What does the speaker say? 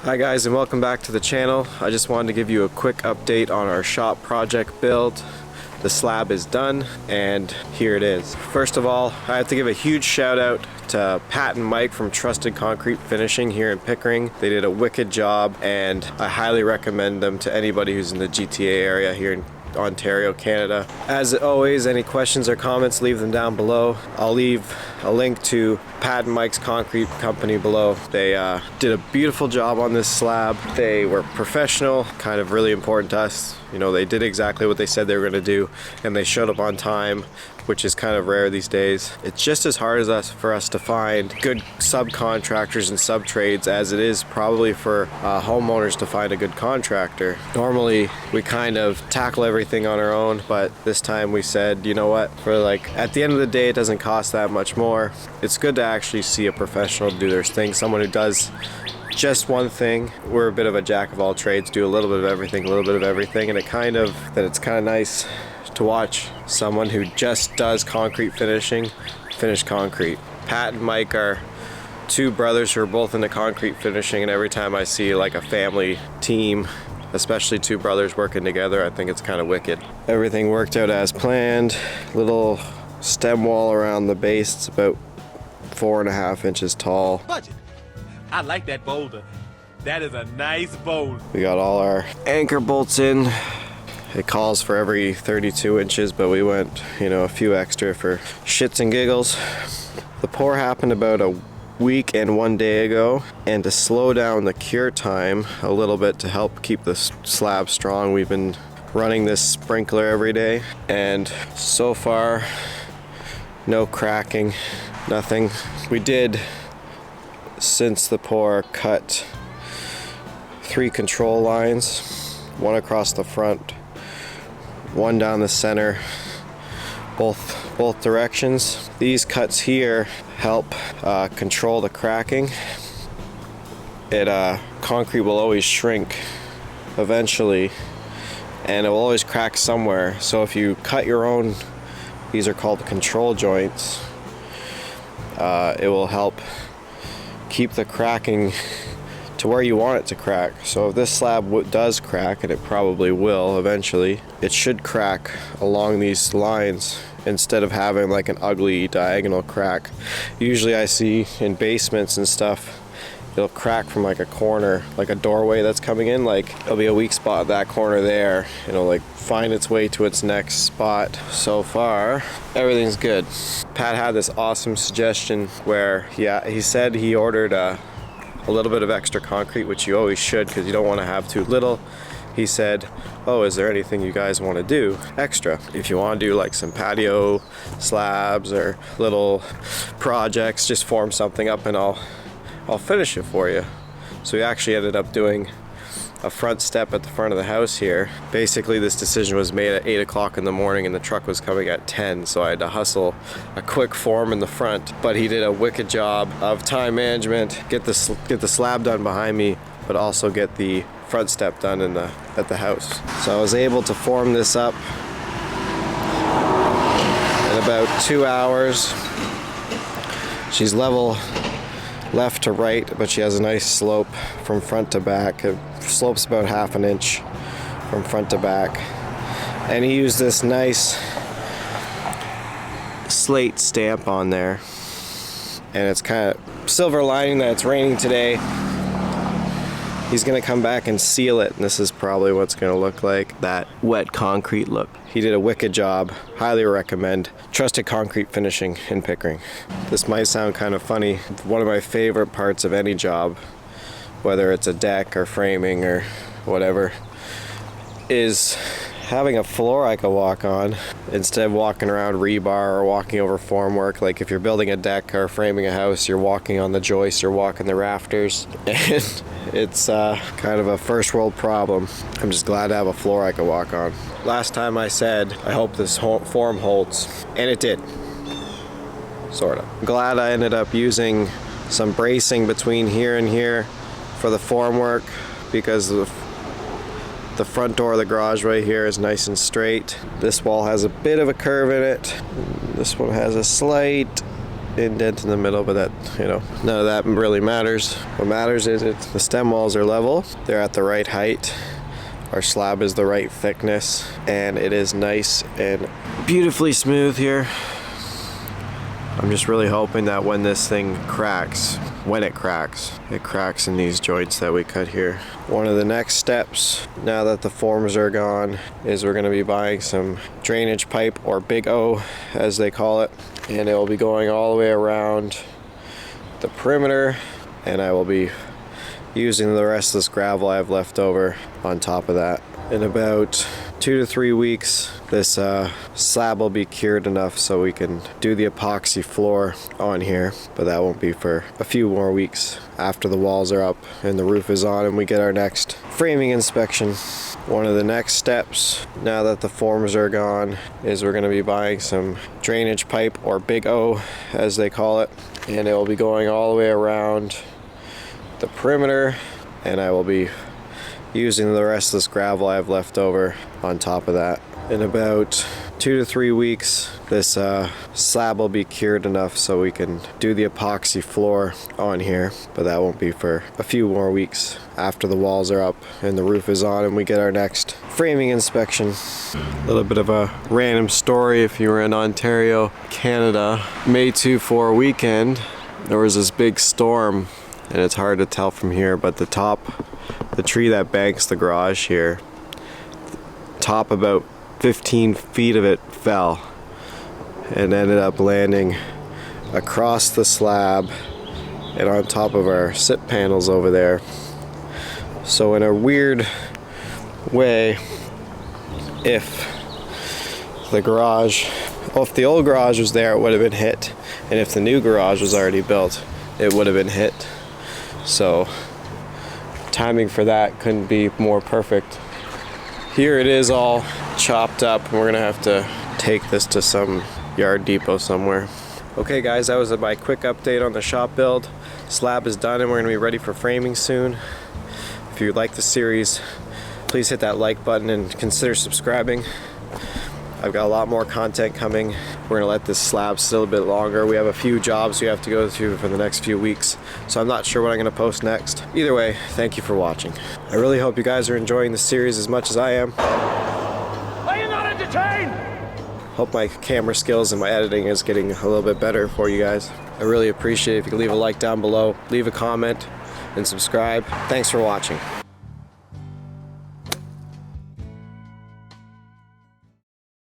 Hi guys, and welcome back to the channel. I just wanted to give you a quick update on our shop project build. The slab is done and here it is. First of all, I have to give a huge shout out to Pat and Mike from Trusted Concrete Finishing here in Pickering. They did a wicked job and I highly recommend them to anybody who's in the GTA area here in Ontario, Canada. As always, any questions or comments, leave them down below. I'll leave a link to Pat and Mike's concrete company below. They did a beautiful job on this slab. They were professional, kind of really important to us. You know, they did exactly what they said they were going to do, and they showed up on time, which is kind of rare these days. It's just as hard for us to find good subcontractors and sub-trades as it is probably for homeowners to find a good contractor. Normally, we kind of tackle everything on our own, but this time we said, you know what, at the end of the day, it doesn't cost that much more. It's good to actually see a professional do their thing, someone who does just one thing. We're a bit of a jack of all trades, do a little bit of everything, and it's kind of nice to watch someone who just does concrete finishing finish concrete. Pat and Mike are two brothers who are both into concrete finishing, and every time I see like a family team, especially two brothers working together, I think it's kind of wicked. Everything worked out as planned. Little stem wall around the base. It's about 4.5 inches tall. Budget. I like that boulder. That is a nice boulder. We got all our anchor bolts in. It calls for every 32 inches, but we went, a few extra for shits and giggles. The pour happened about a week and 1 day ago, and to slow down the cure time a little bit to help keep the slab strong, we've been running this sprinkler every day, and so far, no cracking, nothing. We did, since the pour, cut 3 control lines, one across the front, one down the center, both directions. These cuts here help control the cracking. Concrete will always shrink eventually, and it will always crack somewhere. So if you cut your own, these are called control joints, it will help keep the cracking to where you want it to crack. So if this slab does crack, and it probably will eventually, it should crack along these lines instead of having like an ugly diagonal crack. Usually I see in basements and stuff, it'll crack from like a corner, like a doorway that's coming in, like there'll be a weak spot at that corner there, it'll like find its way to its next spot. So far, everything's good. Pat had this awesome suggestion where he said he ordered a little bit of extra concrete, which you always should because you don't want to have too little. He said, oh, is there anything you guys want to do extra? If you want to do like some patio slabs or little projects, just form something up and I'll finish it for you. So we actually ended up doing a front step at the front of the house here. Basically, this decision was made at 8 o'clock in the morning and the truck was coming at 10, so I had to hustle a quick form in the front. But he did a wicked job of time management, get the slab done behind me, but also get the front step done at the house. So I was able to form this up in about 2 hours. She's level left to right, but she has a nice slope from front to back. It slopes about 1/2 inch from front to back. And he used this nice slate stamp on there. And it's kind of silver lining that it's raining today. He's gonna come back and seal it, and this is probably what's gonna look like, that wet concrete look. He did a wicked job. Highly recommend Trusted Concrete Finishing in Pickering. This might sound kind of funny. One of my favorite parts of any job, whether it's a deck or framing or whatever, is having a floor I can walk on instead of walking around rebar or walking over formwork. Like if you're building a deck or framing a house, you're walking on the joists, you're walking the rafters, and it's kind of a first world problem. I'm just glad to have a floor I can walk on. Last time I said, I hope this form holds, and it did. Sort of. Glad I ended up using some bracing between here and here for the formwork, because the front door of the garage right here is nice and straight. This wall has a bit of a curve in it. This one has a slight indent in the middle, but that, none of that really matters. What matters is the stem walls are level, they're at the right height, our slab is the right thickness, and it is nice and beautifully smooth here. I'm just really hoping that when this thing cracks, it cracks in these joints that we cut here. One of the next steps, now that the forms are gone, is we're going to be buying some drainage pipe, or Big O as they call it, and it will be going all the way around the perimeter, and I will be using the rest of this gravel I have left over on top of that. In about 2 to 3 weeks, this slab will be cured enough so we can do the epoxy floor on here, but that won't be for a few more weeks after the walls are up and the roof is on and we get our next framing inspection. One of the next steps, now that the forms are gone, is we're going to be buying some drainage pipe, or Big O as they call it, and it will be going all the way around the perimeter, and I will be using the rest of this gravel I have left over on top of that. In about 2 to 3 weeks, this slab will be cured enough so we can do the epoxy floor on here, but that won't be for a few more weeks after the walls are up and the roof is on and we get our next framing inspection. A little bit of a random story: if you were in Ontario, Canada, May 2-4 weekend, there was this big storm, and it's hard to tell from here, but the tree that banks the garage here, top about 15 feet of it fell and ended up landing across the slab and on top of our SIP panels over there. So in a weird way, if the old garage was there, it would have been hit, and if the new garage was already built, it would have been hit. So timing for that couldn't be more perfect. Here it is all chopped up, and we're gonna have to take this to some yard depot somewhere. Okay guys, that was my quick update on the shop build. Slab is done and we're gonna be ready for framing soon. If you like the series, please hit that like button and consider subscribing. I've got a lot more content coming. We're gonna let this slab sit a bit longer. We have a few jobs we have to go through for the next few weeks, so I'm not sure what I'm gonna post next. Either way, thank you for watching. I really hope you guys are enjoying the series as much as I am. Are you not entertained? Hope my camera skills and my editing is getting a little bit better for you guys. I really appreciate it if you could leave a like down below, leave a comment, and subscribe. Thanks for watching.